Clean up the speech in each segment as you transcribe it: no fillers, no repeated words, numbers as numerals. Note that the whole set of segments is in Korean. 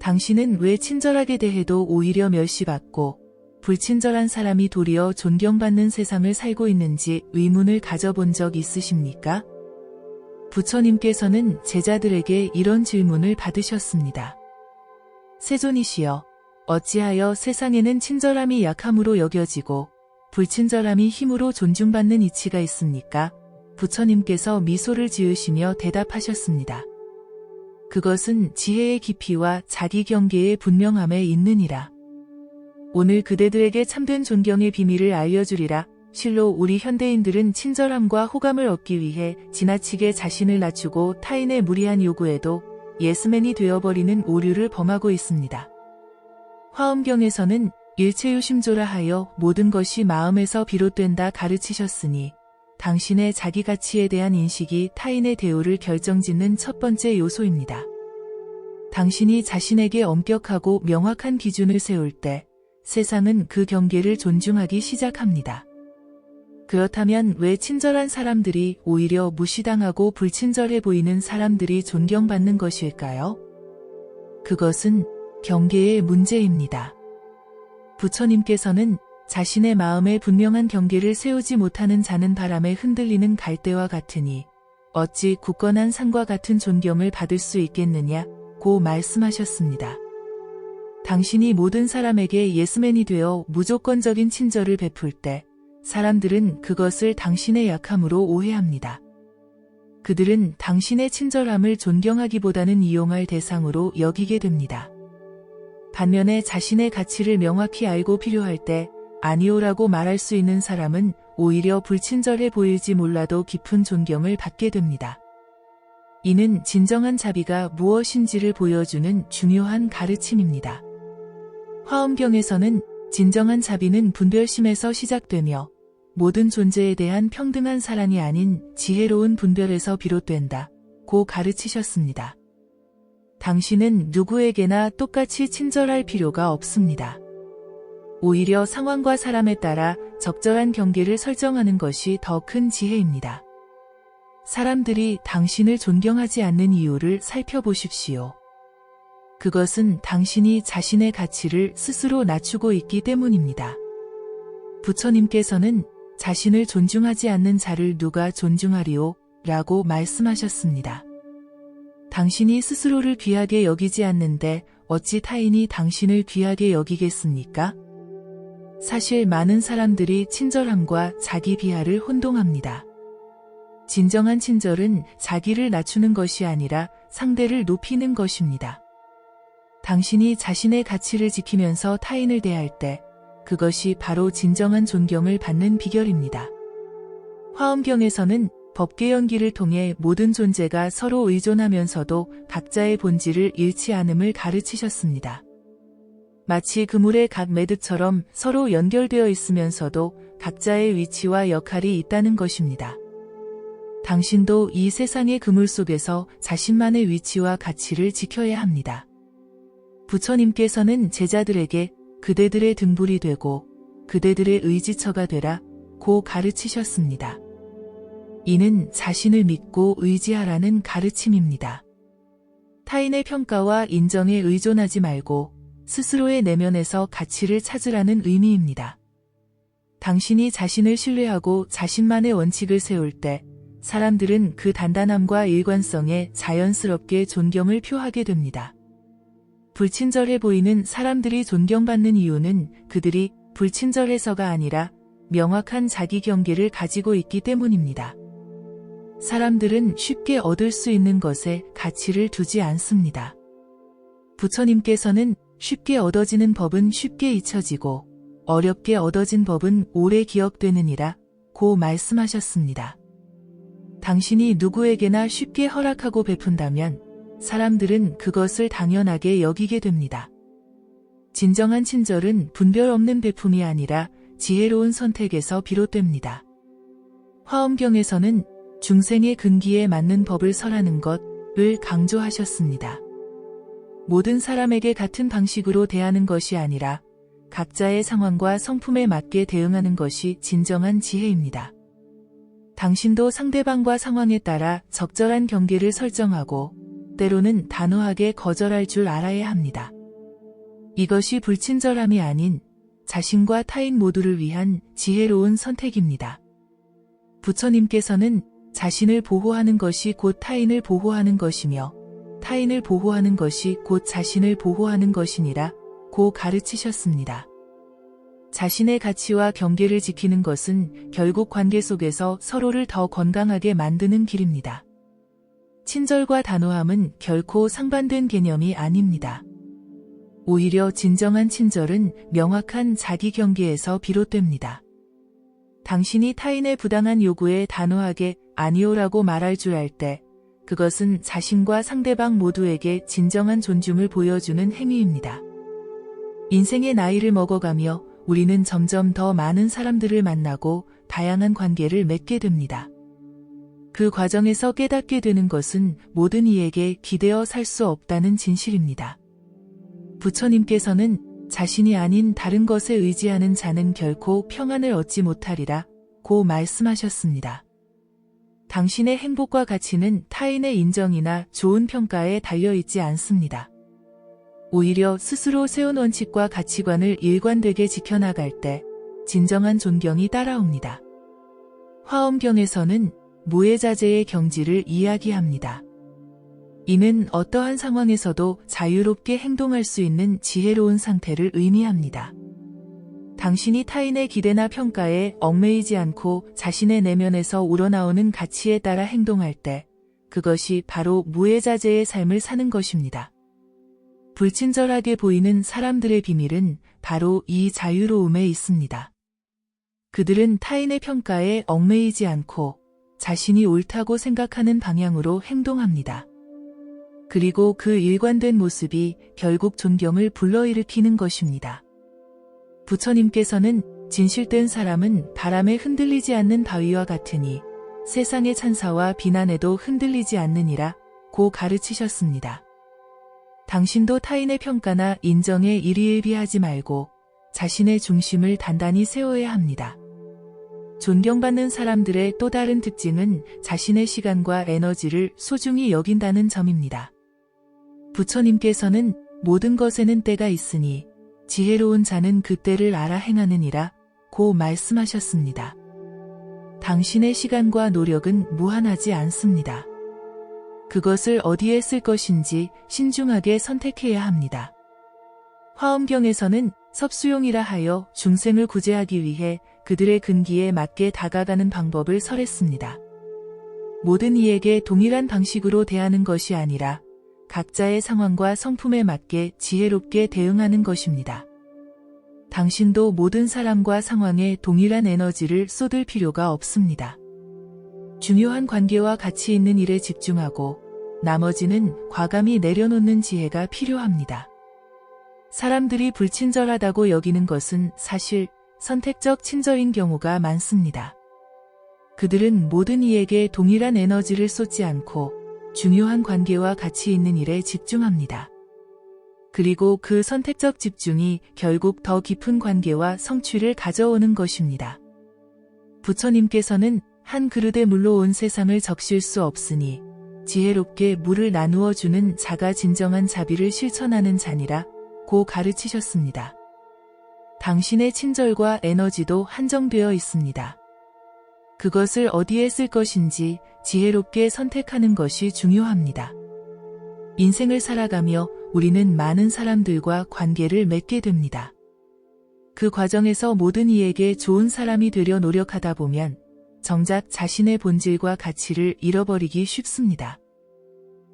당신은 왜 친절하게 대해도 오히려 멸시받고 불친절한 사람이 도리어 존경받는 세상을 살고 있는지 의문을 가져본 적 있으십니까? 부처님께서는 제자들에게 이런 질문을 받으셨습니다. 세존이시여, 어찌하여 세상에는 친절함이 약함으로 여겨지고 불친절함이 힘으로 존중받는 이치가 있습니까? 부처님께서 미소를 지으시며 대답하셨습니다. 그것은 지혜의 깊이와 자기 경계의 분명함에 있느니라. 오늘 그대들에게 참된 존경의 비밀을 알려주리라. 실로 우리 현대인들은 친절함과 호감을 얻기 위해 지나치게 자신을 낮추고 타인의 무리한 요구에도 예스맨이 되어버리는 오류를 범하고 있습니다. 화엄경에서는 일체유심조라 하여 모든 것이 마음에서 비롯된다 가르치셨으니 당신의 자기 가치에 대한 인식이 타인의 대우를 결정짓는 첫 번째 요소입니다. 당신이 자신에게 엄격하고 명확한 기준을 세울 때 세상은 그 경계를 존중하기 시작합니다. 그렇다면 왜 친절한 사람들이 오히려 무시당하고 불친절해 보이는 사람들이 존경받는 것일까요? 그것은 경계의 문제입니다. 부처님께서는 자신의 마음에 분명한 경계를 세우지 못하는 자는 바람에 흔들리는 갈대와 같으니 어찌 굳건한 산과 같은 존경을 받을 수 있겠느냐고 말씀하셨습니다. 당신이 모든 사람에게 예스맨이 되어 무조건적인 친절을 베풀 때 사람들은 그것을 당신의 약함으로 오해합니다. 그들은 당신의 친절함을 존경하기보다는 이용할 대상으로 여기게 됩니다. 반면에 자신의 가치를 명확히 알고 필요할 때 아니오라고 말할 수 있는 사람은 오히려 불친절해 보일지 몰라도 깊은 존경을 받게 됩니다. 이는 진정한 자비가 무엇인지를 보여주는 중요한 가르침입니다. 화엄경에서는 진정한 자비는 분별심에서 시작되며 모든 존재에 대한 평등한 사랑이 아닌 지혜로운 분별에서 비롯된다고 가르치셨습니다. 당신은 누구에게나 똑같이 친절할 필요가 없습니다. 오히려 상황과 사람에 따라 적절한 경계를 설정하는 것이 더 큰 지혜입니다. 사람들이 당신을 존경하지 않는 이유를 살펴보십시오. 그것은 당신이 자신의 가치를 스스로 낮추고 있기 때문입니다. 부처님께서는 자신을 존중하지 않는 자를 누가 존중하리오? 라고 말씀하셨습니다. 당신이 스스로를 귀하게 여기지 않는데 어찌 타인이 당신을 귀하게 여기겠습니까? 사실 많은 사람들이 친절함과 자기 비하를 혼동합니다. 진정한 친절은 자기를 낮추는 것이 아니라 상대를 높이는 것입니다. 당신이 자신의 가치를 지키면서 타인을 대할 때 그것이 바로 진정한 존경을 받는 비결입니다. 화엄경에서는 법계연기를 통해 모든 존재가 서로 의존하면서도 각자의 본질을 잃지 않음을 가르치셨습니다. 마치 그물의 각 매듭처럼 서로 연결되어 있으면서도 각자의 위치와 역할이 있다는 것입니다. 당신도 이 세상의 그물 속에서 자신만의 위치와 가치를 지켜야 합니다. 부처님께서는 제자들에게 그대들의 등불이 되고 그대들의 의지처가 되라고 가르치셨습니다. 이는 자신을 믿고 의지하라는 가르침입니다. 타인의 평가와 인정에 의존하지 말고 스스로의 내면에서 가치를 찾으라는 의미입니다. 당신이 자신을 신뢰하고 자신만의 원칙을 세울 때 사람들은 그 단단함과 일관성에 자연스럽게 존경을 표하게 됩니다. 불친절해 보이는 사람들이 존경받는 이유는 그들이 불친절해서가 아니라 명확한 자기 경계를 가지고 있기 때문입니다. 사람들은 쉽게 얻을 수 있는 것에 가치를 두지 않습니다. 부처님께서는 쉽게 얻어지는 법은 쉽게 잊혀지고 어렵게 얻어진 법은 오래 기억되느니라 고 말씀하셨습니다. 당신이 누구에게나 쉽게 허락하고 베푼다면 사람들은 그것을 당연하게 여기게 됩니다. 진정한 친절은 분별 없는 베품이 아니라 지혜로운 선택에서 비롯됩니다. 화엄경에서는 중생의 근기에 맞는 법을 설하는 것을 강조하셨습니다. 모든 사람에게 같은 방식으로 대하는 것이 아니라 각자의 상황과 성품에 맞게 대응하는 것이 진정한 지혜입니다. 당신도 상대방과 상황에 따라 적절한 경계를 설정하고 때로는 단호하게 거절할 줄 알아야 합니다. 이것이 불친절함이 아닌 자신과 타인 모두를 위한 지혜로운 선택입니다. 부처님께서는 자신을 보호하는 것이 곧 타인을 보호하는 것이며 타인을 보호하는 것이 곧 자신을 보호하는 것이니라 고 가르치셨습니다. 자신의 가치와 경계를 지키는 것은 결국 관계 속에서 서로를 더 건강하게 만드는 길입니다. 친절과 단호함은 결코 상반된 개념이 아닙니다. 오히려 진정한 친절은 명확한 자기 경계에서 비롯됩니다. 당신이 타인의 부당한 요구에 단호하게 아니오라고 말할 줄 알 때, 그것은 자신과 상대방 모두에게 진정한 존중을 보여주는 행위입니다. 인생의 나이를 먹어가며 우리는 점점 더 많은 사람들을 만나고 다양한 관계를 맺게 됩니다. 그 과정에서 깨닫게 되는 것은 모든 이에게 기대어 살 수 없다는 진실입니다. 부처님께서는 자신이 아닌 다른 것에 의지하는 자는 결코 평안을 얻지 못하리라 고 말씀하셨습니다. 당신의 행복과 가치는 타인의 인정이나 좋은 평가에 달려있지 않습니다. 오히려 스스로 세운 원칙과 가치관을 일관되게 지켜나갈 때 진정한 존경이 따라옵니다. 화엄경에서는 무해자재의 경지를 이야기합니다. 이는 어떠한 상황에서도 자유롭게 행동할 수 있는 지혜로운 상태를 의미합니다. 당신이 타인의 기대나 평가에 얽매이지 않고 자신의 내면에서 우러나오는 가치에 따라 행동할 때 그것이 바로 무해자재의 삶을 사는 것입니다. 불친절하게 보이는 사람들의 비밀은 바로 이 자유로움에 있습니다. 그들은 타인의 평가에 얽매이지 않고 자신이 옳다고 생각하는 방향으로 행동합니다. 그리고 그 일관된 모습이 결국 존경을 불러일으키는 것입니다. 부처님께서는 진실된 사람은 바람에 흔들리지 않는 바위와 같으니 세상의 찬사와 비난에도 흔들리지 않느니라 고 가르치셨습니다. 당신도 타인의 평가나 인정에 일희일비하지 말고 자신의 중심을 단단히 세워야 합니다. 존경받는 사람들의 또 다른 특징은 자신의 시간과 에너지를 소중히 여긴다는 점입니다. 부처님께서는 모든 것에는 때가 있으니 지혜로운 자는 그 때를 알아 행하느니라 고 말씀하셨습니다. 당신의 시간과 노력은 무한하지 않습니다. 그것을 어디에 쓸 것인지 신중하게 선택해야 합니다. 화엄경에서는 섭수용이라 하여 중생을 구제하기 위해 그들의 근기에 맞게 다가가는 방법을 설했습니다. 모든 이에게 동일한 방식으로 대하는 것이 아니라 각자의 상황과 성품에 맞게 지혜롭게 대응하는 것입니다. 당신도 모든 사람과 상황에 동일한 에너지를 쏟을 필요가 없습니다. 중요한 관계와 가치 있는 일에 집중하고 나머지는 과감히 내려놓는 지혜가 필요합니다. 사람들이 불친절하다고 여기는 것은 사실 선택적 친절인 경우가 많습니다. 그들은 모든 이에게 동일한 에너지를 쏟지 않고 중요한 관계와 가치 있는 일에 집중합니다. 그리고 그 선택적 집중이 결국 더 깊은 관계와 성취를 가져오는 것입니다. 부처님께서는 한 그릇에 물로 온 세상을 적실 수 없으니 지혜롭게 물을 나누어 주는 자가 진정한 자비를 실천하는 자니라 고 가르치셨습니다. 당신의 친절과 에너지도 한정되어 있습니다. 그것을 어디에 쓸 것인지 지혜롭게 선택하는 것이 중요합니다. 인생을 살아가며 우리는 많은 사람들과 관계를 맺게 됩니다. 그 과정에서 모든 이에게 좋은 사람이 되려 노력하다 보면 정작 자신의 본질과 가치를 잃어버리기 쉽습니다.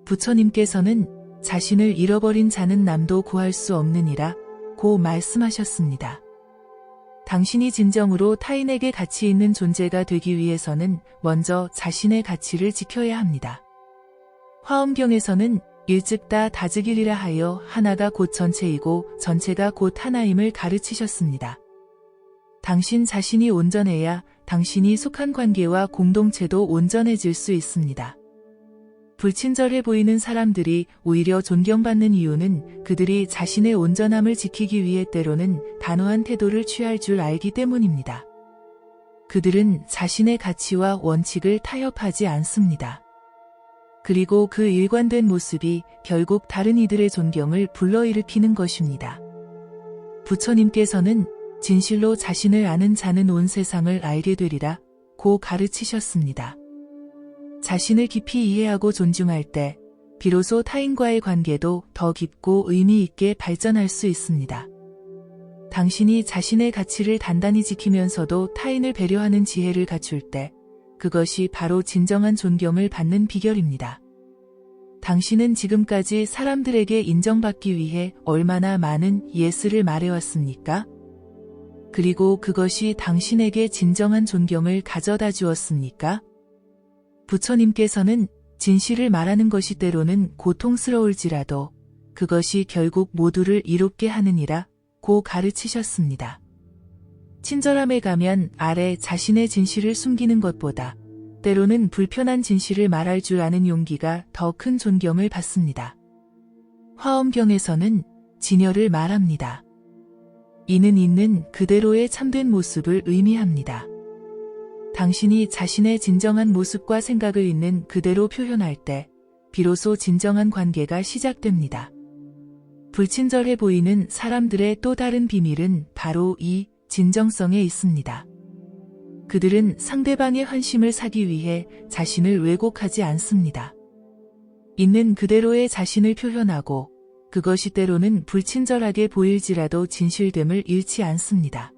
부처님께서는 자신을 잃어버린 자는 남도 구할 수 없느니라 고 말씀하셨습니다. 당신이 진정으로 타인에게 가치 있는 존재가 되기 위해서는 먼저 자신의 가치를 지켜야 합니다. 화엄경에서는 일즉다 다즉일이라 하여 하나가 곧 전체이고 전체가 곧 하나임을 가르치셨습니다. 당신 자신이 온전해야 당신이 속한 관계와 공동체도 온전해질 수 있습니다. 불친절해 보이는 사람들이 오히려 존경받는 이유는 그들이 자신의 온전함을 지키기 위해 때로는 단호한 태도를 취할 줄 알기 때문입니다. 그들은 자신의 가치와 원칙을 타협하지 않습니다. 그리고 그 일관된 모습이 결국 다른 이들의 존경을 불러일으키는 것입니다. 부처님께서는 진실로 자신을 아는 자는 온 세상을 알게 되리라 고 가르치셨습니다. 자신을 깊이 이해하고 존중할 때 비로소 타인과의 관계도 더 깊고 의미 있게 발전할 수 있습니다. 당신이 자신의 가치를 단단히 지키면서도 타인을 배려하는 지혜를 갖출 때 그것이 바로 진정한 존경을 받는 비결입니다. 당신은 지금까지 사람들에게 인정받기 위해 얼마나 많은 예스를 말해왔습니까? 그리고 그것이 당신에게 진정한 존경을 가져다 주었습니까? 부처님께서는 진실을 말하는 것이 때로는 고통스러울지라도 그것이 결국 모두를 이롭게 하느니라 고 가르치셨습니다. 친절함에 가면 아래 자신의 진실을 숨기는 것보다 때로는 불편한 진실을 말할 줄 아는 용기가 더 큰 존경을 받습니다. 화엄경에서는 진열을 말합니다. 이는 있는 그대로의 참된 모습을 의미합니다. 당신이 자신의 진정한 모습과 생각을 있는 그대로 표현할 때 비로소 진정한 관계가 시작됩니다. 불친절해 보이는 사람들의 또 다른 비밀은 바로 이 진정성에 있습니다. 그들은 상대방의 환심을 사기 위해 자신을 왜곡하지 않습니다. 있는 그대로의 자신을 표현하고 그것이 때로는 불친절하게 보일지라도 진실됨을 잃지 않습니다.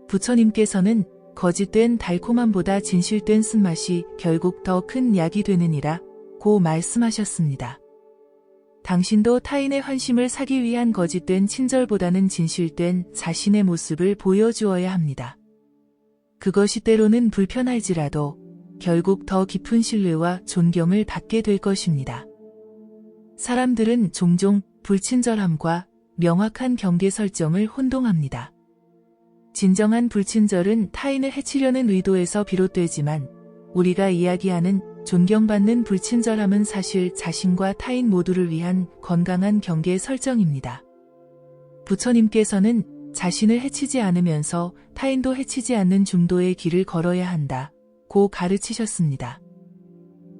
부처님께서는 거짓된 달콤함보다 진실된 쓴맛이 결국 더 큰 약이 되느니라 고 말씀하셨습니다. 당신도 타인의 환심을 사기 위한 거짓된 친절보다는 진실된 자신의 모습을 보여주어야 합니다. 그것이 때로는 불편할지라도 결국 더 깊은 신뢰와 존경을 받게 될 것입니다. 사람들은 종종 불친절함과 명확한 경계 설정을 혼동합니다. 진정한 불친절은 타인을 해치려는 의도에서 비롯되지만 우리가 이야기하는 존경받는 불친절함은 사실 자신과 타인 모두를 위한 건강한 경계 설정입니다. 부처님께서는 자신을 해치지 않으면서 타인도 해치지 않는 중도의 길을 걸어야 한다 고 가르치셨습니다.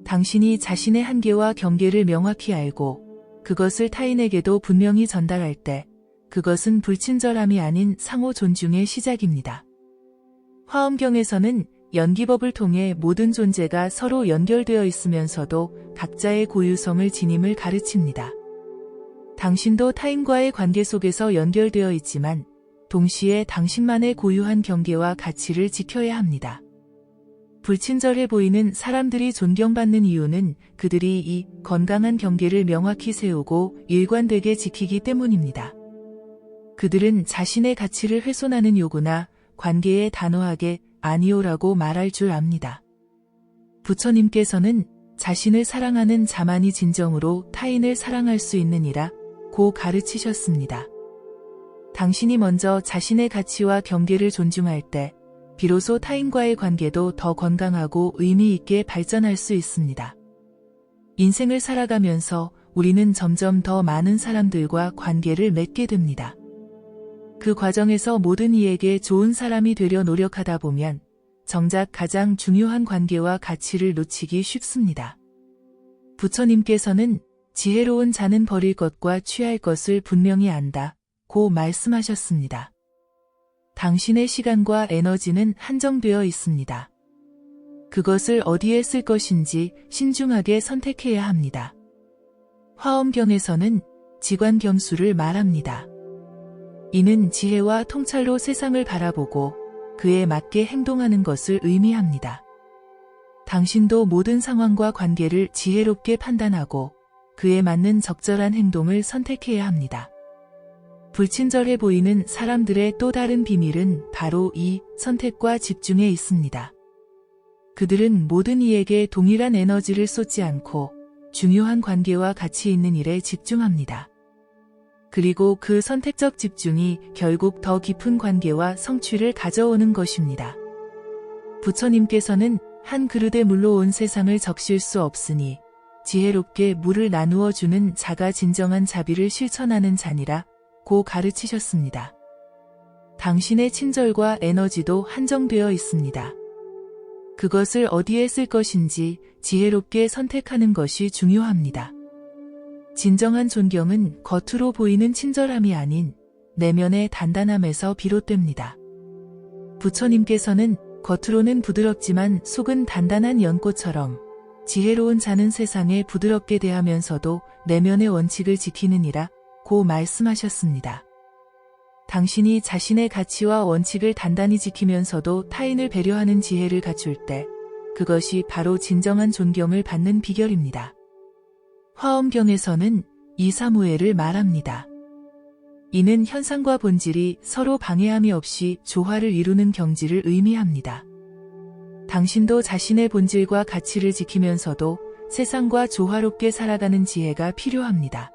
당신이 자신의 한계와 경계를 명확히 알고 그것을 타인에게도 분명히 전달할 때 그것은 불친절함이 아닌 상호 존중의 시작입니다. 화엄경에서는 연기법을 통해 모든 존재가 서로 연결되어 있으면서도 각자의 고유성을 지님을 가르칩니다. 당신도 타인과의 관계 속에서 연결되어 있지만 동시에 당신만의 고유한 경계와 가치를 지켜야 합니다. 불친절해 보이는 사람들이 존경받는 이유는 그들이 이 건강한 경계를 명확히 세우고 일관되게 지키기 때문입니다. 그들은 자신의 가치를 훼손하는 요구나 관계에 단호하게 아니오라고 말할 줄 압니다. 부처님께서는 자신을 사랑하는 자만이 진정으로 타인을 사랑할 수 있느니라 고 가르치셨습니다. 당신이 먼저 자신의 가치와 경계를 존중할 때 비로소 타인과의 관계도 더 건강하고 의미 있게 발전할 수 있습니다. 인생을 살아가면서 우리는 점점 더 많은 사람들과 관계를 맺게 됩니다. 그 과정에서 모든 이에게 좋은 사람이 되려 노력하다 보면 정작 가장 중요한 관계와 가치를 놓치기 쉽습니다. 부처님께서는 지혜로운 자는 버릴 것과 취할 것을 분명히 안다 고 말씀하셨습니다. 당신의 시간과 에너지는 한정되어 있습니다. 그것을 어디에 쓸 것인지 신중하게 선택해야 합니다. 화엄경에서는 지관겸수를 말합니다. 이는 지혜와 통찰로 세상을 바라보고 그에 맞게 행동하는 것을 의미합니다. 당신도 모든 상황과 관계를 지혜롭게 판단하고 그에 맞는 적절한 행동을 선택해야 합니다. 불친절해 보이는 사람들의 또 다른 비밀은 바로 이 선택과 집중에 있습니다. 그들은 모든 이에게 동일한 에너지를 쏟지 않고 중요한 관계와 가치 있는 일에 집중합니다. 그리고 그 선택적 집중이 결국 더 깊은 관계와 성취를 가져오는 것입니다. 부처님께서는 한 그릇에 물로 온 세상을 적실 수 없으니 지혜롭게 물을 나누어 주는 자가 진정한 자비를 실천하는 자니라 고 가르치셨습니다. 당신의 친절과 에너지도 한정되어 있습니다. 그것을 어디에 쓸 것인지 지혜롭게 선택하는 것이 중요합니다. 진정한 존경은 겉으로 보이는 친절함이 아닌 내면의 단단함에서 비롯됩니다. 부처님께서는 겉으로는 부드럽지만 속은 단단한 연꽃처럼 지혜로운 자는 세상에 부드럽게 대하면서도 내면의 원칙을 지키느니라 고 말씀하셨습니다. 당신이 자신의 가치와 원칙을 단단히 지키면서도 타인을 배려하는 지혜를 갖출 때 그것이 바로 진정한 존경을 받는 비결입니다. 화엄경에서는 이사무예를 말합니다. 이는 현상과 본질이 서로 방해함이 없이 조화를 이루는 경지를 의미합니다. 당신도 자신의 본질과 가치를 지키면서도 세상과 조화롭게 살아가는 지혜가 필요합니다.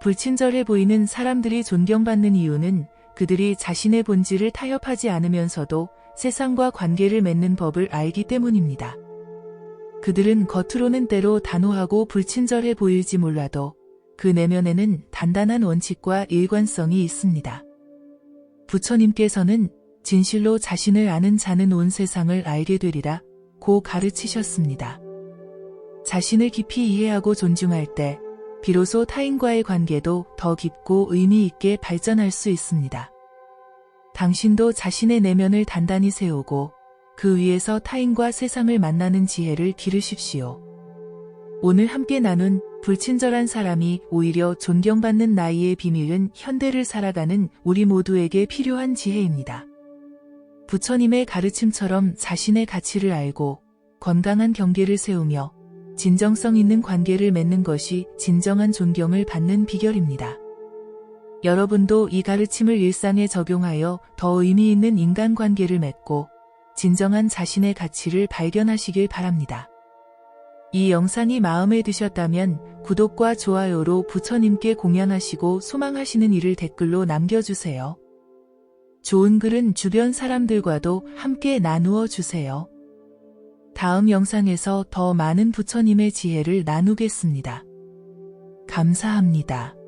불친절해 보이는 사람들이 존경받는 이유는 그들이 자신의 본질을 타협하지 않으면서도 세상과 관계를 맺는 법을 알기 때문입니다. 그들은 겉으로는 때로 단호하고 불친절해 보일지 몰라도 그 내면에는 단단한 원칙과 일관성이 있습니다. 부처님께서는 진실로 자신을 아는 자는 온 세상을 알게 되리라 고 가르치셨습니다. 자신을 깊이 이해하고 존중할 때 비로소 타인과의 관계도 더 깊고 의미 있게 발전할 수 있습니다. 당신도 자신의 내면을 단단히 세우고 그 위에서 타인과 세상을 만나는 지혜를 기르십시오. 오늘 함께 나눈 불친절한 사람이 오히려 존경받는 나이의 비밀은 현대를 살아가는 우리 모두에게 필요한 지혜입니다. 부처님의 가르침처럼 자신의 가치를 알고 건강한 경계를 세우며 진정성 있는 관계를 맺는 것이 진정한 존경을 받는 비결입니다. 여러분도 이 가르침을 일상에 적용하여 더 의미 있는 인간관계를 맺고 진정한 자신의 가치를 발견하시길 바랍니다. 이 영상이 마음에 드셨다면 구독과 좋아요로 부처님께 공양하시고 소망하시는 일을 댓글로 남겨주세요. 좋은 글은 주변 사람들과도 함께 나누어 주세요. 다음 영상에서 더 많은 부처님의 지혜를 나누겠습니다. 감사합니다.